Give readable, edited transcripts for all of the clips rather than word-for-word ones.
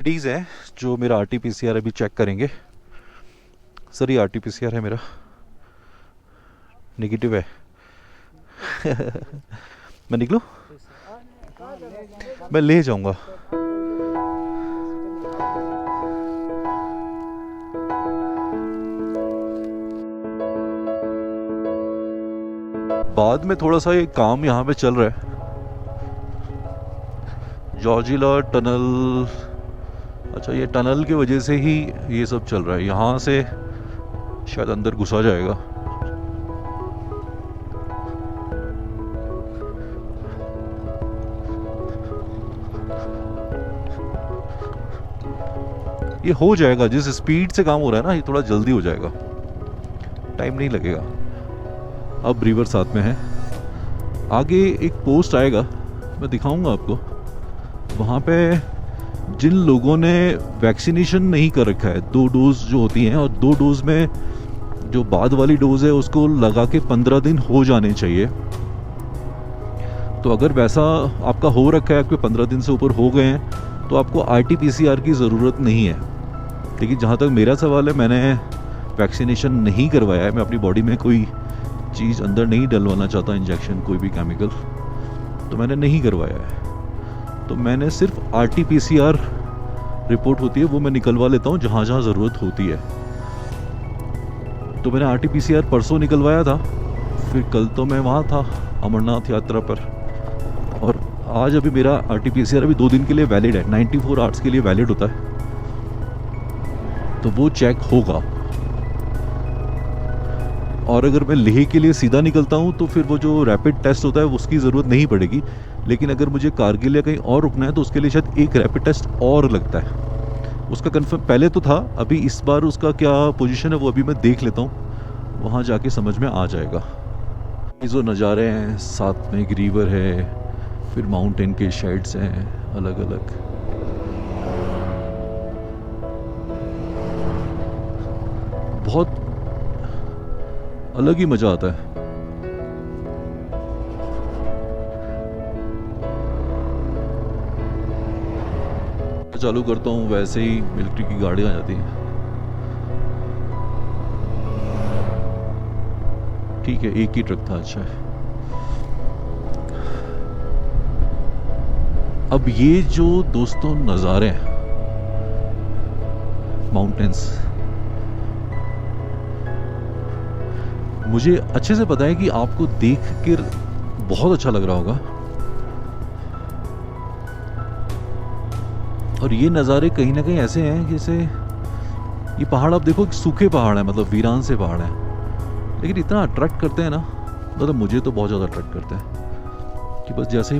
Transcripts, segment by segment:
डीज है जो मेरा आरटीपीसीआर अभी चेक करेंगे। सर ये आरटीपीसीआर है मेरा, नेगेटिव है। मैं निकलूँ? मैं ले जाऊंगा। बाद में थोड़ा सा ये काम यहाँ पे चल रहा है, जॉर्जिला टनल। अच्छा, ये टनल की वजह से ही ये सब चल रहा है। यहाँ से शायद अंदर घुसा जाएगा। ये हो जाएगा, जिस स्पीड से काम हो रहा है ना, ये थोड़ा जल्दी हो जाएगा, टाइम नहीं लगेगा। अब रिवर साथ में है। आगे एक पोस्ट आएगा, मैं दिखाऊंगा आपको। वहाँ पे जिन लोगों ने वैक्सीनेशन नहीं कर रखा है, 2 डोज जो होती हैं, और 2 डोज में जो बाद वाली डोज है उसको लगा के 15 दिन हो जाने चाहिए। तो अगर वैसा आपका हो रखा है, आपके 15 दिन से ऊपर हो गए हैं, तो आपको आरटीपीसीआर की ज़रूरत नहीं है। लेकिन जहाँ तक मेरा सवाल है, मैंने वैक्सीनेशन नहीं करवाया है, मैं अपनी बॉडी में कोई चीज़ अंदर नहीं डलवाना चाहता, इंजेक्शन कोई भी केमिकल, तो मैंने नहीं करवाया है। तो मैंने सिर्फ आरटीपीसीआर रिपोर्ट होती है वो मैं निकलवा लेता हूँ जहाँ जहाँ ज़रूरत होती है। तो मैंने आरटीपीसीआर परसों निकलवाया था, फिर कल तो मैं वहाँ था अमरनाथ यात्रा पर, और आज अभी मेरा आरटीपीसीआर अभी 2 दिन के लिए वैलिड है, 94 आवर्स के लिए वैलिड होता है, तो वो चेक होगा। और अगर मैं लेह के लिए सीधा निकलता हूँ तो फिर वो जो रैपिड टेस्ट होता है उसकी ज़रूरत नहीं पड़ेगी। लेकिन अगर मुझे कारगिल या कहीं और रुकना है तो उसके लिए शायद एक रैपिड टेस्ट और लगता है। उसका कंफर्म पहले तो था, अभी इस बार उसका क्या पोजीशन है वो अभी मैं देख लेता हूँ, वहाँ जाके समझ में आ जाएगा। ये जो नज़ारे हैं, साथ में एक रिवर है, फिर माउंटेन के शेड्स हैं अलग अलग। बहुत अलग ही मज़ा आता है। चालू करता हूँ वैसे ही मिलिट्री की गाड़ी आ जाती है। ठीक है, एक ही ट्रक था। अच्छा है। अब ये जो दोस्तों नज़ारे हैं, माउंटेन्स, मुझे अच्छे से पता है कि आपको देख कर बहुत अच्छा लग रहा होगा। और ये नज़ारे कहीं ना कहीं ऐसे हैं जैसे ये पहाड़ आप देखो, सूखे पहाड़ हैं, मतलब वीरान से पहाड़ हैं, लेकिन इतना अट्रैक्ट करते हैं ना, मतलब मुझे तो बहुत ज़्यादा अट्रैक्ट करते हैं कि बस जैसे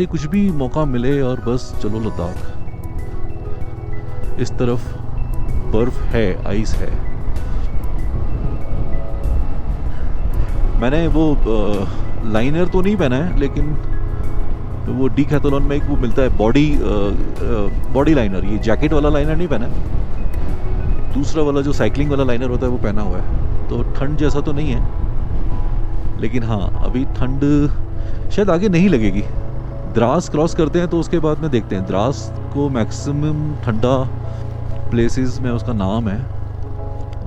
ही कुछ भी मौका मिले और बस चलो लद्दाख। इस तरफ बर्फ़ है, आइस है। मैंने वो लाइनर तो नहीं पहना है, लेकिन वो डीकैथलॉन में एक वो मिलता है बॉडी लाइनर, ये जैकेट वाला लाइनर नहीं पहना है, दूसरा वाला जो साइकिलिंग वाला लाइनर होता है वो पहना हुआ है। तो ठंड जैसा तो नहीं है, लेकिन हाँ अभी ठंड शायद आगे नहीं लगेगी। द्रास क्रॉस करते हैं तो उसके बाद में देखते हैं। द्रास को मैक्सिमम ठंडा प्लेसेस में उसका नाम है,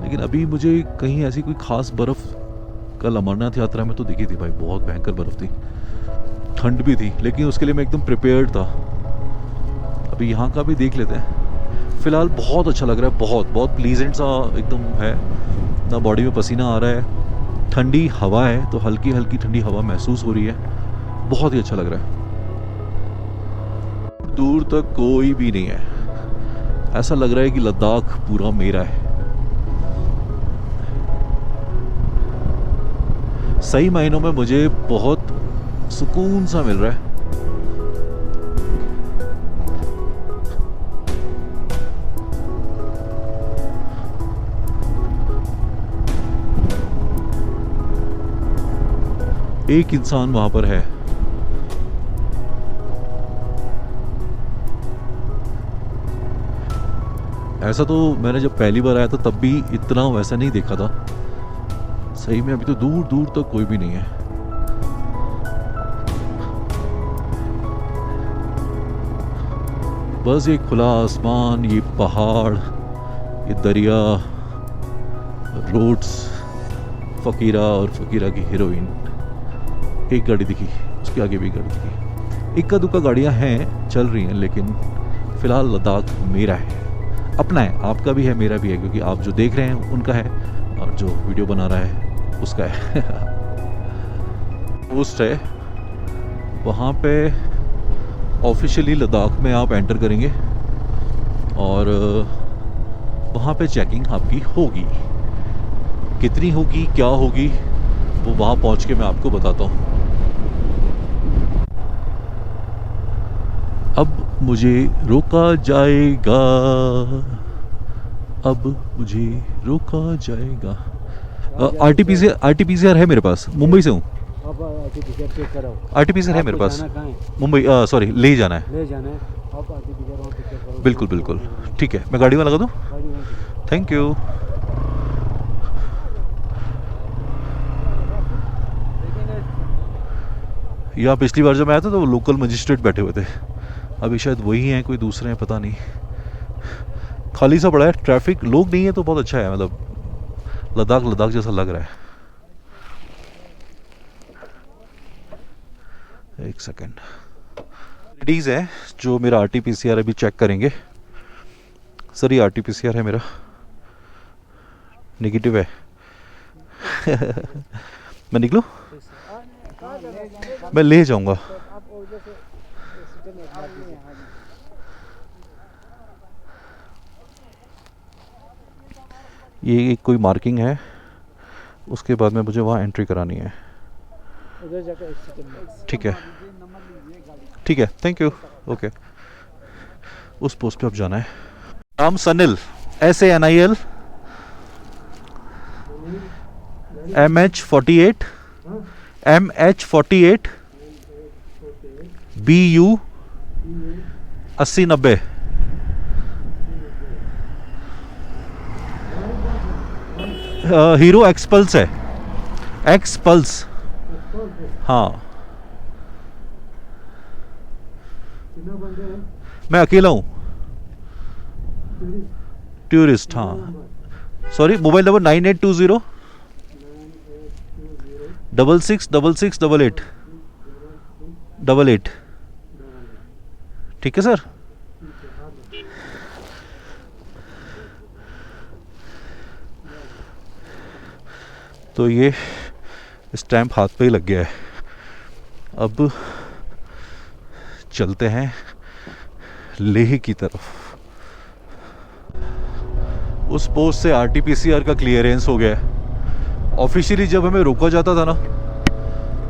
लेकिन अभी मुझे कहीं ऐसी कोई ख़ास बर्फ़, कल अमरनाथ यात्रा में तो दिखी थी भाई, बहुत भयंकर बर्फ़ थी, ठंड भी थी, लेकिन उसके लिए मैं एकदम प्रिपेयर्ड था। अभी यहाँ का भी देख लेते हैं। फ़िलहाल बहुत अच्छा लग रहा है, बहुत बहुत प्लीजेंट सा एकदम है ना, बॉडी में पसीना आ रहा है, ठंडी हवा है, तो हल्की हल्की ठंडी हवा महसूस हो रही है, बहुत ही अच्छा लग रहा है। दूर तक कोई भी नहीं है, ऐसा लग रहा है कि लद्दाख पूरा मेरा है। सही मायनों में मुझे बहुत सुकून सा मिल रहा है। एक इंसान वहां पर है। ऐसा तो मैंने जब पहली बार आया था तब भी इतना वैसा नहीं देखा था। सही में अभी तो दूर दूर तक कोई भी नहीं है। बस ये खुला आसमान, ये पहाड़, ये दरिया, रोड्स, फ़कीरा और फ़कीरा की हीरोइन। एक गाड़ी दिखी, उसके आगे भी गाड़ी दिखी। इक्का दुक्का गाड़ियाँ हैं, चल रही हैं, लेकिन फ़िलहाल लद्दाख मेरा है, अपना है। आपका भी है, मेरा भी है, क्योंकि आप जो देख रहे हैं उनका है और जो वीडियो बना रहा है उसका है। पोस्ट है वहाँ पे, ऑफिशियली लद्दाख में आप एंटर करेंगे और वहाँ पे चेकिंग आपकी होगी। कितनी होगी, क्या होगी, वो वहाँ पहुँच के मैं आपको बताता हूँ। अब मुझे रोका जाएगा, अब मुझे रोका जाएगा। आरटीपीसीआर है मेरे पास, मुंबई से हूँ। आरटीपीसीआर है मेरे पास, मुंबई, सॉरी, ले जाना है। बिल्कुल बिल्कुल, ठीक है, मैं गाड़ी में लगा दूँ। Thank you. यहाँ पिछली बार जब मैं आया था तो वो लोकल मजिस्ट्रेट बैठे हुए थे, अभी शायद वही हैं, कोई दूसरे हैं, पता नहीं। खाली सा पड़ा है, ट्रैफिक, लोग नहीं है तो बहुत अच्छा है, मतलब लद्दाख जैसा लग रहा है। एक सेकेंड, लेडीज़ है जो मेरा आरटीपीसीआर अभी चेक करेंगे। सर ये आरटीपीसीआर है मेरा, नेगेटिव है। मैं निकलूँ, मैं ले जाऊंगा। ये कोई मार्किंग है, उसके बाद में मुझे वहाँ एंट्री करानी है। ठीक है, ठीक है, थैंक यू। ओके, उस पोस्ट पे अब जाना है। नाम Sanil, SANIL, MH48 BU 8090। Hero XPulse है, एक्सपल्स। हाँ, मैं अकेला हूँ, टूरिस्ट। हाँ, सॉरी, मोबाइल नंबर 9820 66668888। ठीक है सर। तो ये स्टैंप हाथ पे ही लग गया है। अब चलते हैं लेह की तरफ। उस पोस्ट से आरटीपीसीआर का क्लियरेंस हो गया है। ऑफिशियली जब हमें रोका जाता था ना,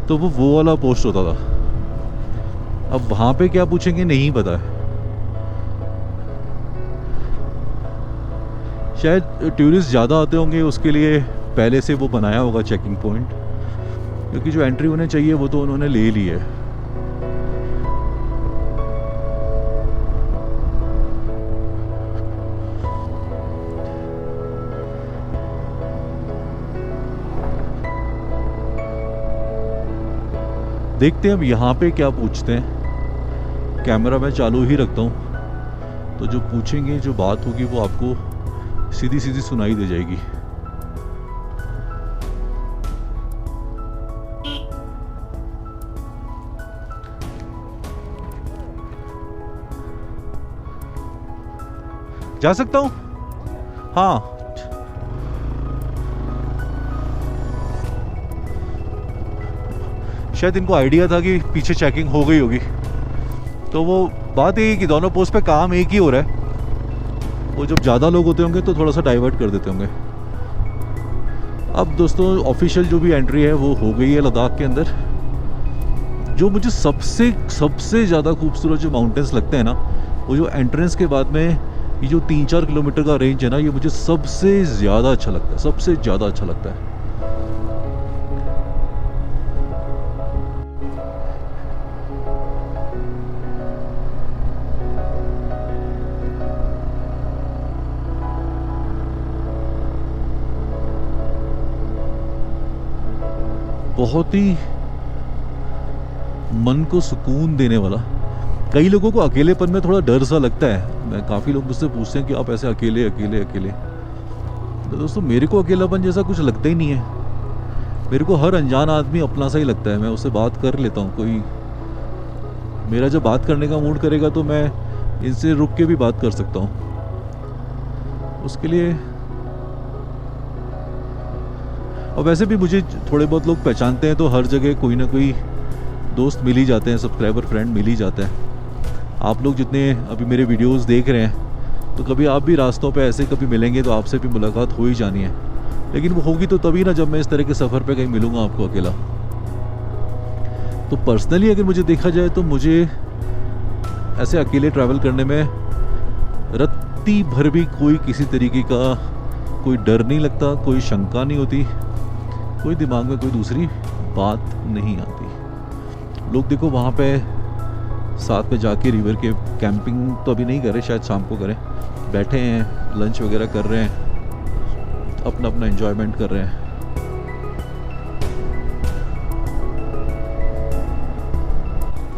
तो वो वाला पोस्ट होता था। अब वहाँ पे क्या पूछेंगे नहीं पता है। शायद टूरिस्ट ज़्यादा आते होंगे, उसके लिए पहले से वो बनाया होगा चेकिंग पॉइंट, क्योंकि जो एंट्री होने चाहिए वो तो उन्होंने ले ली है। देखते हैं अब यहाँ पे क्या पूछते हैं। कैमरा मैं चालू ही रखता हूँ, तो जो पूछेंगे, जो बात होगी, वो आपको सीधी सीधी सुनाई दे जाएगी। जा सकता हूँ? हाँ, शायद इनको आइडिया था कि पीछे चेकिंग हो गई होगी, तो वो बात यही कि दोनों पोस्ट पे काम एक ही हो रहा है। वो जब ज़्यादा लोग होते होंगे तो थोड़ा सा डाइवर्ट कर देते होंगे। अब दोस्तों ऑफिशियल जो भी एंट्री है वो हो गई है लद्दाख के अंदर। जो मुझे सबसे ज़्यादा खूबसूरत जो माउंटेन्स लगते हैं ना, वो जो एंट्रेंस के बाद में ये जो 3-4 किलोमीटर का रेंज है ना, ये मुझे सबसे ज़्यादा अच्छा लगता है, सबसे ज़्यादा अच्छा लगता है। बहुत ही मन को सुकून देने वाला कई लोगों को अकेलेपन में थोड़ा डर सा लगता है। मैं काफ़ी लोग मुझसे पूछते हैं कि आप ऐसे अकेले अकेले अकेले, तो दोस्तों मेरे को अकेलापन जैसा कुछ लगता ही नहीं है। मेरे को हर अनजान आदमी अपना सा ही लगता है। मैं उससे बात कर लेता हूँ। कोई मेरा जब बात करने का मूड करेगा तो मैं इनसे रुक के भी बात कर सकता हूँ। उसके लिए और वैसे भी मुझे थोड़े बहुत लोग पहचानते हैं, तो हर जगह कोई ना कोई दोस्त मिल ही जाते हैं, सब्सक्राइबर फ्रेंड मिल ही जाते हैं। आप लोग जितने अभी मेरे वीडियोस देख रहे हैं, तो कभी आप भी रास्तों पे ऐसे कभी मिलेंगे तो आपसे भी मुलाकात हो ही जानी है। लेकिन वो होगी तो तभी ना जब मैं इस तरह के सफ़र पे कहीं मिलूँगा आपको अकेला। तो पर्सनली अगर मुझे देखा जाए तो मुझे ऐसे अकेले ट्रैवल करने में रत्ती भर भी कोई किसी तरीके का कोई डर नहीं लगता, कोई शंका नहीं होती, कोई दिमाग में कोई दूसरी बात नहीं आती। लोग देखो वहाँ पे साथ में जाके रिवर के कैंपिंग तो अभी नहीं कर रहे, शायद शाम को करें, बैठे हैं लंच वगैरह कर रहे हैं, अपना अपना एंजॉयमेंट कर रहे हैं।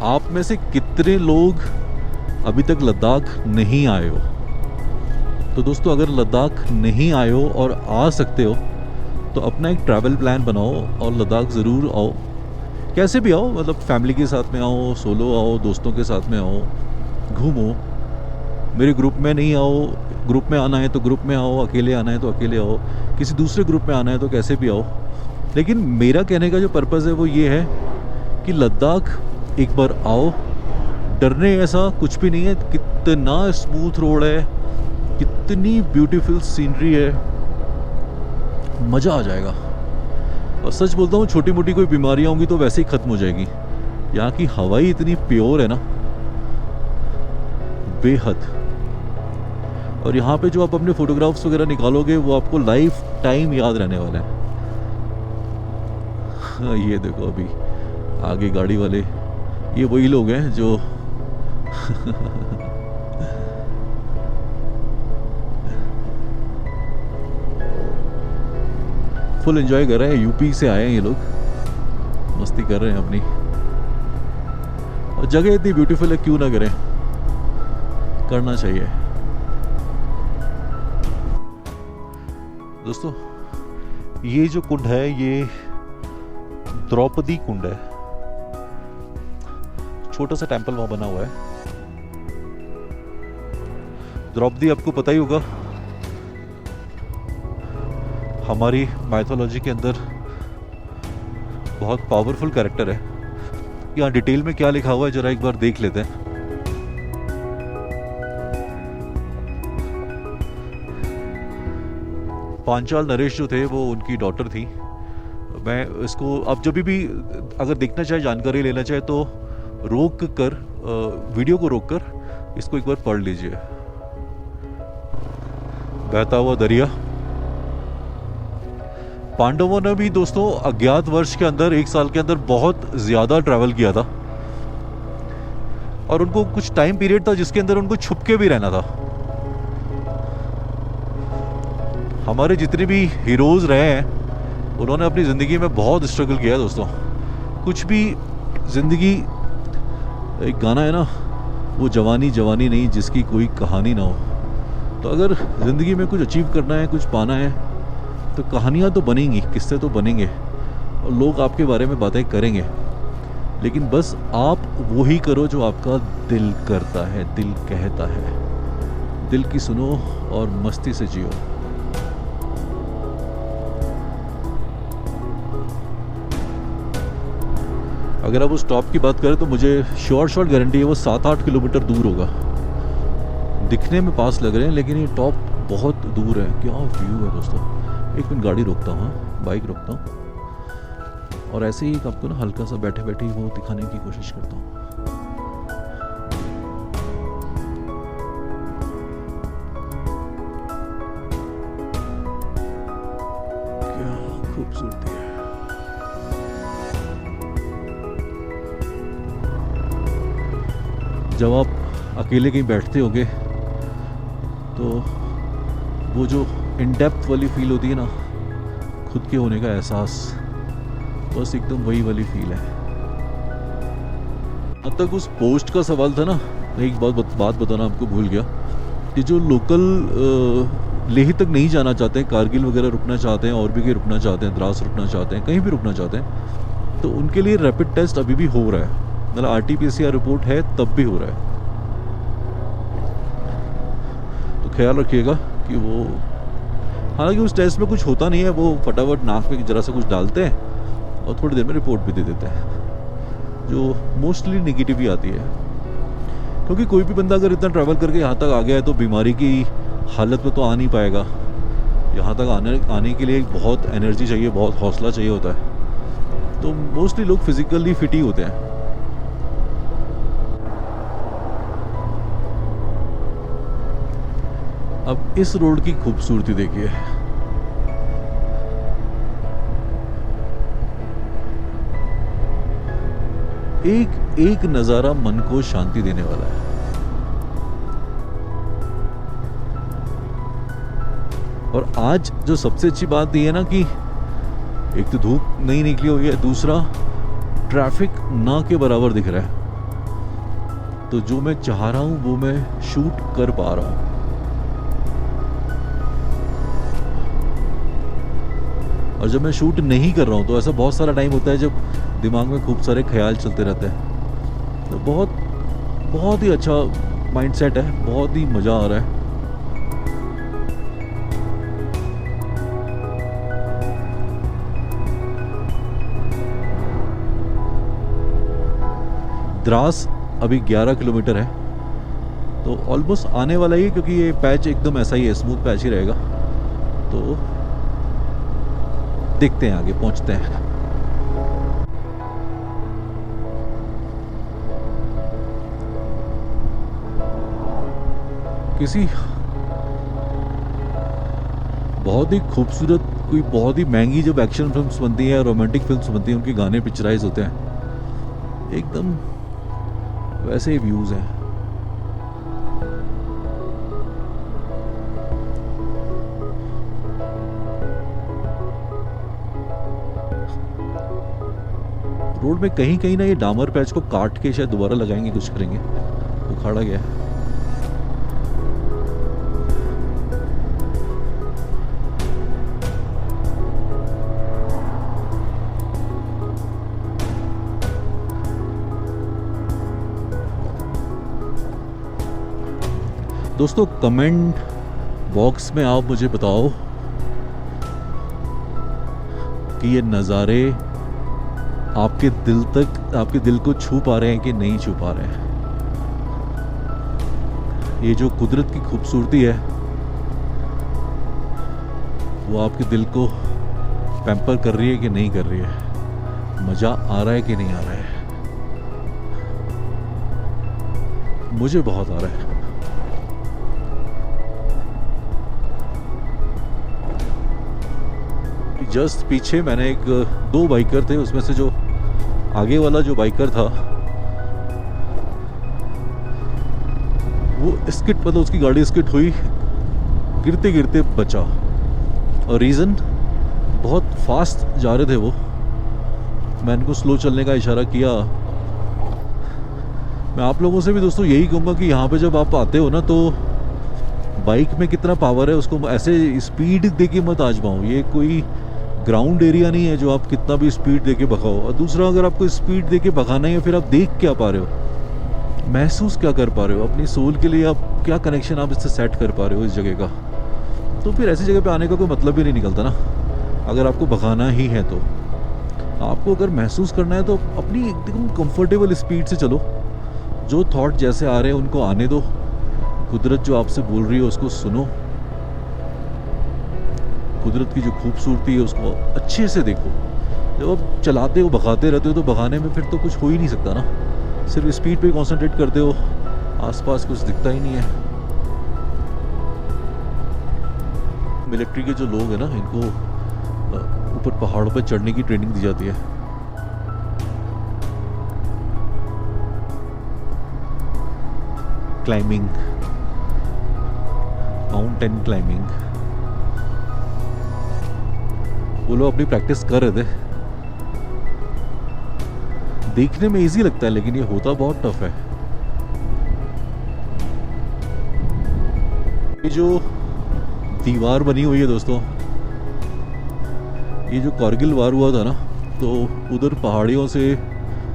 आप में से कितने लोग अभी तक लद्दाख नहीं आए हो? तो दोस्तों अगर लद्दाख नहीं आए हो और आ सकते हो तो अपना एक ट्रैवल प्लान बनाओ और लद्दाख ज़रूर आओ। कैसे भी आओ, मतलब फैमिली के साथ में आओ, सोलो आओ, दोस्तों के साथ में आओ, घूमो। मेरे ग्रुप में नहीं आओ, ग्रुप में आना है तो ग्रुप में आओ, अकेले आना है तो अकेले आओ, किसी दूसरे ग्रुप में आना है तो कैसे भी आओ। लेकिन मेरा कहने का जो पर्पज़ है वो ये है कि लद्दाख एक बार आओ। डरने ऐसा कुछ भी नहीं है। कितना स्मूथ रोड है, कितनी ब्यूटीफुल सीनरी है, मज़ा आ जाएगा। और सच बोलता हूँ, छोटी मोटी कोई बीमारियाँ होंगी तो वैसे ही ख़त्म हो जाएगी। यहाँ की हवा ही इतनी प्योर है ना, बेहद। और यहाँ पे जो आप अपने फोटोग्राफ्स वगैरह निकालोगे वो आपको लाइफ टाइम याद रहने वाला है। हाँ, ये देखो अभी आगे गाड़ी वाले, ये वही लोग हैं जो फुल एंजॉय कर रहे हैं। यूपी से आए हैं ये लोग, मस्ती कर रहे हैं अपनी। और जगह इतनी ब्यूटीफुल है, क्यों ना करें, करना चाहिए। दोस्तों ये जो कुंड है ये द्रौपदी कुंड है। छोटा सा टेंपल वहां बना हुआ है। द्रौपदी आपको पता ही होगा, हमारी माइथोलॉजी के अंदर बहुत पावरफुल कैरेक्टर है। यहाँ डिटेल में क्या लिखा हुआ है जरा एक बार देख लेते हैं। पांचाल नरेश जो थे वो उनकी डॉटर थी। मैं इसको अब जब भी अगर देखना चाहे, जानकारी लेना चाहे तो रोक कर वीडियो को रोक कर इसको एक बार पढ़ लीजिए। बहता हुआ दरिया। पांडवों ने भी दोस्तों अज्ञात वर्ष के अंदर, एक साल के अंदर बहुत ज्यादा ट्रैवल किया था। और उनको कुछ टाइम पीरियड था जिसके अंदर उनको छुप के भी रहना था। हमारे जितने भी हीरोज रहे हैं उन्होंने अपनी ज़िंदगी में बहुत स्ट्रगल किया है दोस्तों। कुछ भी ज़िंदगी, एक गाना है ना, वो जवानी जवानी नहीं जिसकी कोई कहानी ना हो। तो अगर ज़िंदगी में कुछ अचीव करना है, कुछ पाना है, तो कहानियाँ तो बनेंगी, किस्से तो बनेंगे और लोग आपके बारे में बातें करेंगे। लेकिन बस आप वही करो जो आपका दिल करता है, दिल कहता है। दिल की सुनो और मस्ती से जियो। अगर आप उस टॉप की बात करें तो मुझे शॉर्ट गारंटी है वो 7-8 किलोमीटर दूर होगा। दिखने में पास लग रहे हैं लेकिन ये टॉप बहुत दूर है। क्या व्यू है दोस्तों। एक मिनट गाड़ी रोकता हूँ, बाइक रोकता हूँ और ऐसे ही आपको ना हल्का सा बैठे बैठे वो दिखाने की कोशिश करता हूँ। क्या खूबसूरती है। जब आप अकेले कहीं बैठते होगे तो वो जो इन डेप्थ वाली फील होती है ना, खुद के होने का एहसास, बस एकदम वही वाली फील है। अब तक उस पोस्ट का सवाल था ना, एक बात बताना आपको भूल गया कि जो लोकल लेह तक नहीं जाना चाहते हैं, कारगिल वगैरह रुकना चाहते हैं, और भी कहीं रुकना चाहते हैं, द्रास रुकना चाहते हैं, कहीं भी रुकना चाहते हैं, तो उनके लिए रैपिड टेस्ट अभी भी हो रहा है। मतलब RT-PCR रिपोर्ट है तब भी हो रहा है। तो ख्याल रखिएगा कि वो, हालांकि उस टेस्ट में कुछ होता नहीं है, वो फटाफट नाक में जरा सा कुछ डालते हैं और थोड़ी देर में रिपोर्ट भी दे देते हैं, जो मोस्टली निगेटिव ही आती है। क्योंकि कोई भी बंदा अगर इतना ट्रैवल करके यहाँ तक आ गया है तो बीमारी की हालत में तो आ नहीं पाएगा। यहाँ तक आने के लिए बहुत एनर्जी चाहिए, बहुत हौसला चाहिए होता है। तो मोस्टली लोग फिजिकली फिट ही होते हैं। अब इस रोड की खूबसूरती देखिए। एक एक नजारा मन को शांति देने वाला है। और आज जो सबसे अच्छी बात ये है ना कि एक तो धूप नहीं निकली हुई है, दूसरा ट्रैफिक ना के बराबर दिख रहा है। तो जो मैं चाह रहा हूं वो मैं शूट कर पा रहा हूं। और जब मैं शूट नहीं कर रहा हूं तो ऐसा बहुत सारा टाइम होता है जब दिमाग में खूब सारे ख्याल चलते रहते हैं। तो बहुत ही अच्छा माइंडसेट है, बहुत ही मज़ा आ रहा है। द्रास अभी 11 किलोमीटर है, तो ऑलमोस्ट आने वाला ही है, क्योंकि ये पैच एकदम ऐसा ही है, स्मूथ पैच ही रहेगा। तो देखते हैं, आगे पहुंचते हैं। किसी बहुत ही खूबसूरत, कोई बहुत ही महंगी जब एक्शन फिल्म्स बनती हैं, रोमांटिक फिल्म्स बनती हैं, उनके गाने पिक्चराइज होते हैं, एकदम वैसे ही व्यूज हैं। रोड में कहीं कहीं ना ये डामर पैच को काट के शायद दोबारा लगाएंगे, कुछ करेंगे। उखाड़ा गया है। दोस्तों कमेंट बॉक्स में आप मुझे बताओ कि ये नज़ारे आपके दिल को छू पा रहे हैं कि नहीं छू पा रहे हैं। ये जो कुदरत की खूबसूरती है वो आपके दिल को पैम्पर कर रही है कि नहीं कर रही है, मज़ा आ रहा है कि नहीं आ रहा है। मुझे बहुत आ रहा है। जस्ट पीछे मैंने दो बाइकर थे, उसमें से जो आगे वाला जो बाइकर था वो स्किट, मतलब उसकी गाड़ी स्किट हुई, गिरते गिरते बचा। और रीज़न, बहुत फास्ट जा रहे थे वो। मैं इनको स्लो चलने का इशारा किया। मैं आप लोगों से भी दोस्तों यही कहूँगा कि यहाँ पे जब आप आते हो ना, तो बाइक में कितना पावर है उसको ऐसे स्पीड दे के मत आजमाओ। ये कोई ग्राउंड एरिया नहीं है जो आप कितना भी स्पीड देके भगाओ। और दूसरा, अगर आपको स्पीड देके भगाना है, फिर आप देख क्या पा रहे हो, महसूस क्या कर पा रहे हो, अपनी सोल के लिए आप क्या कनेक्शन आप इससे सेट कर पा रहे हो इस जगह का। तो फिर ऐसी जगह पे आने का कोई मतलब भी नहीं निकलता ना। अगर आपको भगाना ही है तो आपको अगर महसूस करना है तो अपनी एकदम कंफर्टेबल स्पीड से चलो। जो थॉट जैसे आ रहे हैं उनको आने दो। कुदरत जो आपसे बोल रही है उसको सुनो। कुदरत की जो खूबसूरती है उसको अच्छे से देखो। जब आप चलाते हो, भगाते रहते हो, तो भगाने में फिर तो कुछ हो ही नहीं सकता ना। सिर्फ स्पीड पे कंसंट्रेट करते हो, आसपास कुछ दिखता ही नहीं है। मिलिट्री के जो लोग हैं ना, इनको ऊपर पहाड़ों पे चढ़ने की ट्रेनिंग दी जाती है। Climbing, mountain climbing. वो लोग अपनी प्रैक्टिस कर रहे थे। देखने में इजी लगता है लेकिन ये होता बहुत टफ है। ये जो दीवार बनी हुई है दोस्तों, ये जो कारगिल वार हुआ था ना, तो उधर पहाड़ियों से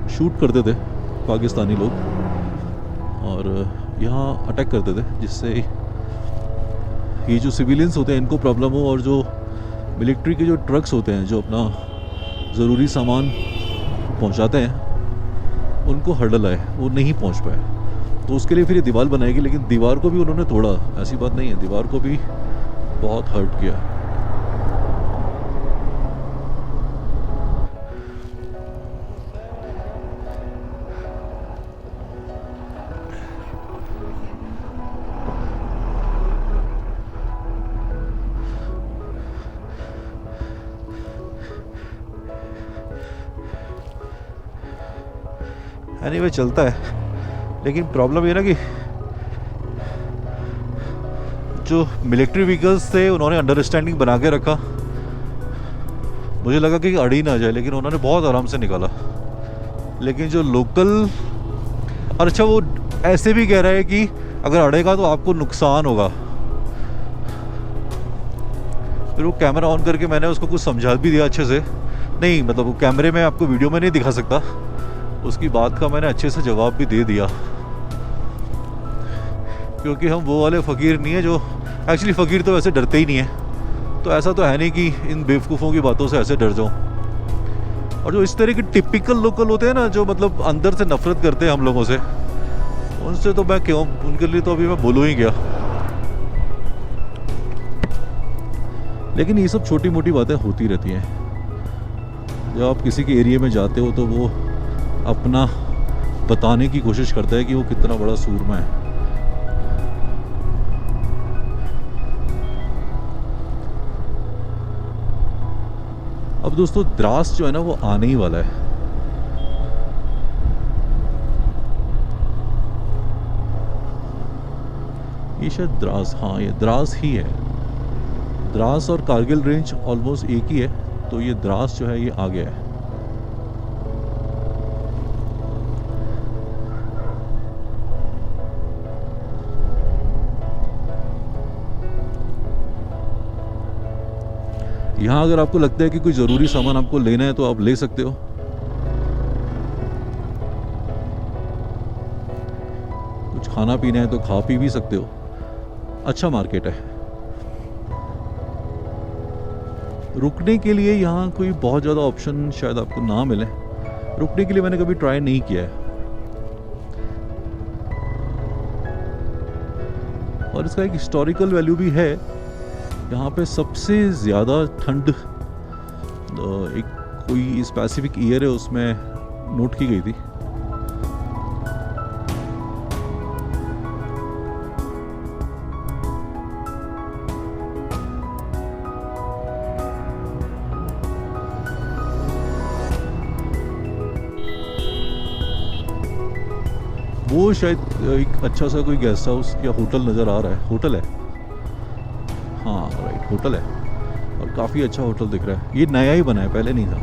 शूट करते थे पाकिस्तानी लोग और यहाँ अटैक करते थे, जिससे ये जो सिविलियंस होते हैं इनको प्रॉब्लम हो और जो मिलिट्री के जो ट्रक्स होते हैं जो अपना ज़रूरी सामान पहुंचाते हैं उनको हर्डल आए, वो नहीं पहुंच पाए। तो उसके लिए फिर ये दीवार बनाएगी, लेकिन दीवार को भी उन्होंने तोड़ा, ऐसी बात नहीं है, दीवार को भी बहुत हर्ट किया। एनीवे चलता है, लेकिन प्रॉब्लम ये ना कि जो मिलिट्री व्हीकल्स थे उन्होंने अंडरस्टैंडिंग बना के रखा। मुझे लगा कि अड़ी ना जाए, लेकिन उन्होंने बहुत आराम से निकाला। लेकिन जो लोकल, और अच्छा वो ऐसे भी कह रहा है कि अगर अड़ेगा तो आपको नुकसान होगा। फिर वो कैमरा ऑन करके मैंने उसको कुछ समझा भी दिया अच्छे से। नहीं मतलब वो कैमरे में आपको वीडियो में नहीं दिखा सकता, उसकी बात का मैंने अच्छे से जवाब भी दे दिया, क्योंकि हम वो वाले फ़कीर नहीं है जो, एक्चुअली फ़कीर तो वैसे डरते ही नहीं है, तो ऐसा तो है नहीं कि इन बेवकूफ़ों की बातों से ऐसे डर जाऊँ। और जो इस तरह के टिपिकल लोकल होते हैं ना, जो मतलब अंदर से नफरत करते हैं हम लोगों से, उनसे तो मैं क्यों, उनके लिए तो अभी मैं बोलूँ ही क्या। लेकिन ये सब छोटी मोटी बातें होती रहती हैं। जब आप किसी के एरिया में जाते हो तो वो अपना बताने की कोशिश करता है कि वो कितना बड़ा सूरमा है। अब दोस्तों द्रास जो है ना वो आने ही वाला है। ये शायद द्रास, हाँ ये द्रास ही है। द्रास और कारगिल रेंज ऑलमोस्ट एक ही है, तो ये द्रास जो है ये आ गया है। यहाँ अगर आपको लगता है कि कोई ज़रूरी सामान आपको लेना है तो आप ले सकते हो। कुछ खाना पीना है तो खा पी भी सकते हो। अच्छा मार्केट है। रुकने के लिए यहाँ कोई बहुत ज़्यादा ऑप्शन शायद आपको ना मिले। रुकने के लिए मैंने कभी ट्राई नहीं किया है। और इसका एक हिस्टोरिकल वैल्यू भी है। यहाँ पे सबसे ज़्यादा ठंड एक कोई स्पेसिफिक ईयर है उसमें नोट की गई थी। वो शायद एक अच्छा सा कोई गेस्ट हाउस या होटल नज़र आ रहा है। होटल है, हाँ राइट होटल है, और काफ़ी अच्छा होटल दिख रहा है। ये नया ही बना है, पहले नहीं था।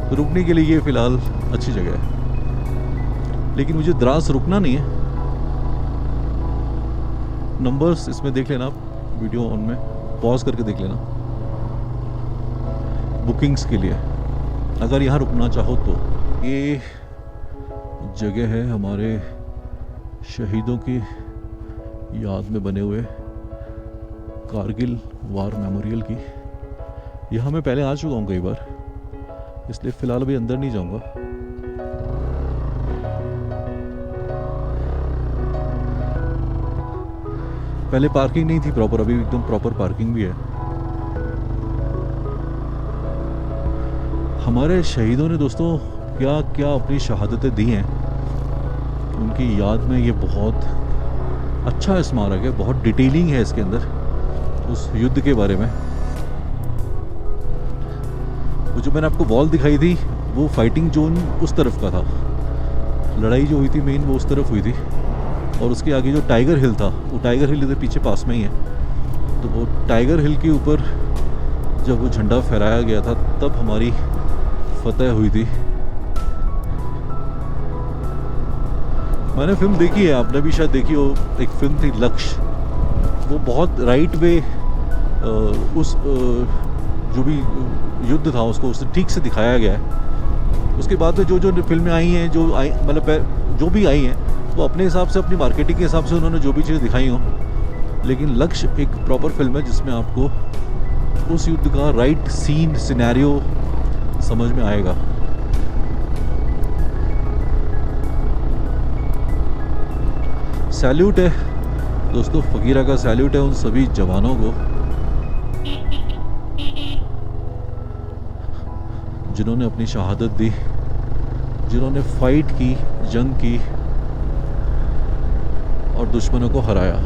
तो रुकने के लिए ये फ़िलहाल अच्छी जगह है, लेकिन मुझे द्रास रुकना नहीं है। नंबर्स इसमें देख लेना आप, वीडियो ऑन में पॉज करके देख लेना बुकिंग्स के लिए, अगर यहाँ रुकना चाहो तो। ये जगह है हमारे शहीदों की याद में बने हुए कारगिल वार मेमोरियल की। यहाँ मैं पहले आ चुका हूँ कई बार, इसलिए फ़िलहाल अभी अंदर नहीं जाऊँगा। पहले पार्किंग नहीं थी प्रॉपर, अभी एकदम प्रॉपर पार्किंग भी है। हमारे शहीदों ने दोस्तों क्या क्या अपनी शहादतें दी हैं, उनकी याद में ये बहुत अच्छा स्मारक है। बहुत डिटेलिंग है इसके अंदर उस युद्ध के बारे में। वो जो मैंने आपको वॉल दिखाई थी वो फाइटिंग जोन उस तरफ का था, लड़ाई जो हुई थी मेन वो उस तरफ हुई थी। और उसके आगे जो टाइगर हिल था, वो टाइगर हिल इधर पीछे पास में ही है। तो वो टाइगर हिल के ऊपर जब वो झंडा फहराया गया था तब हमारी फतह हुई थी। मैंने फिल्म देखी है, आपने भी शायद देखी हो, एक फिल्म थी लक्ष्य। वो बहुत राइट वे उस जो भी युद्ध था उसको उससे ठीक से दिखाया गया है। उसके बाद में जो जो फिल्में आई हैं, जो आई मतलब जो भी आई हैं, वो अपने हिसाब से, अपनी मार्केटिंग के हिसाब से उन्होंने जो भी चीज़ दिखाई हो, लेकिन लक्ष्य एक प्रॉपर फिल्म है जिसमें आपको उस युद्ध का राइट सीन सिनेरियो समझ में आएगा। सैल्यूट है दोस्तों, फकीरा का सैल्यूट है उन सभी जवानों को जिन्होंने अपनी शहादत दी, जिन्होंने फाइट की, जंग की और दुश्मनों को हराया।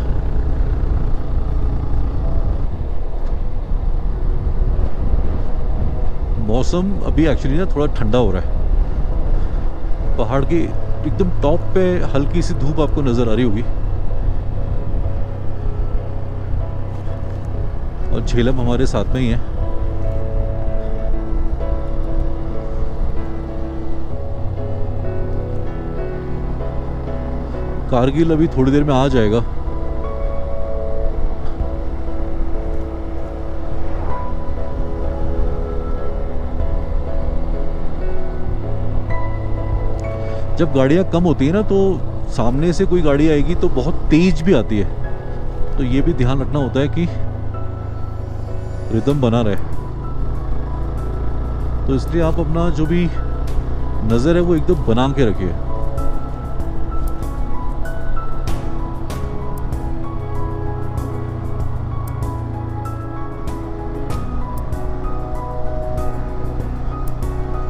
मौसम अभी एक्चुअली ना थोड़ा ठंडा हो रहा है। पहाड़ के एकदम टॉप पे हल्की सी धूप आपको नजर आ रही होगी और झेलम हमारे साथ में ही है। कारगिल अभी थोड़ी देर में आ जाएगा। जब गाड़ियाँ कम होती है ना, तो सामने से कोई गाड़ी आएगी तो बहुत तेज भी आती है, तो ये भी ध्यान रखना होता है कि रिदम बना रहे। तो इसलिए आप अपना जो भी नज़र है वो एकदम बना के रखिए।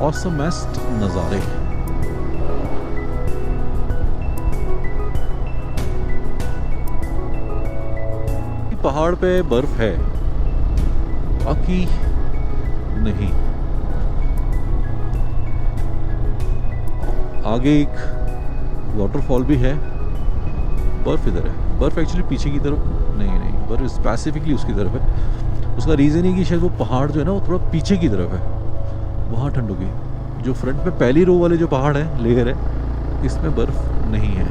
ऑसमेस्ट नज़ारे। पहाड़ पे बर्फ है, बाकी नहीं। आगे एक वाटरफॉल भी है। बर्फ इधर है, बर्फ एक्चुअली पीछे की तरफ नहीं, बर्फ स्पेसिफिकली उसकी तरफ है। उसका रीज़न है कि शायद वो पहाड़ जो है ना वो थोड़ा पीछे की तरफ है, वहाँ ठंड होगी। जो फ्रंट में पहली रो वाले जो पहाड़ है, लेयर है, इसमें बर्फ नहीं है।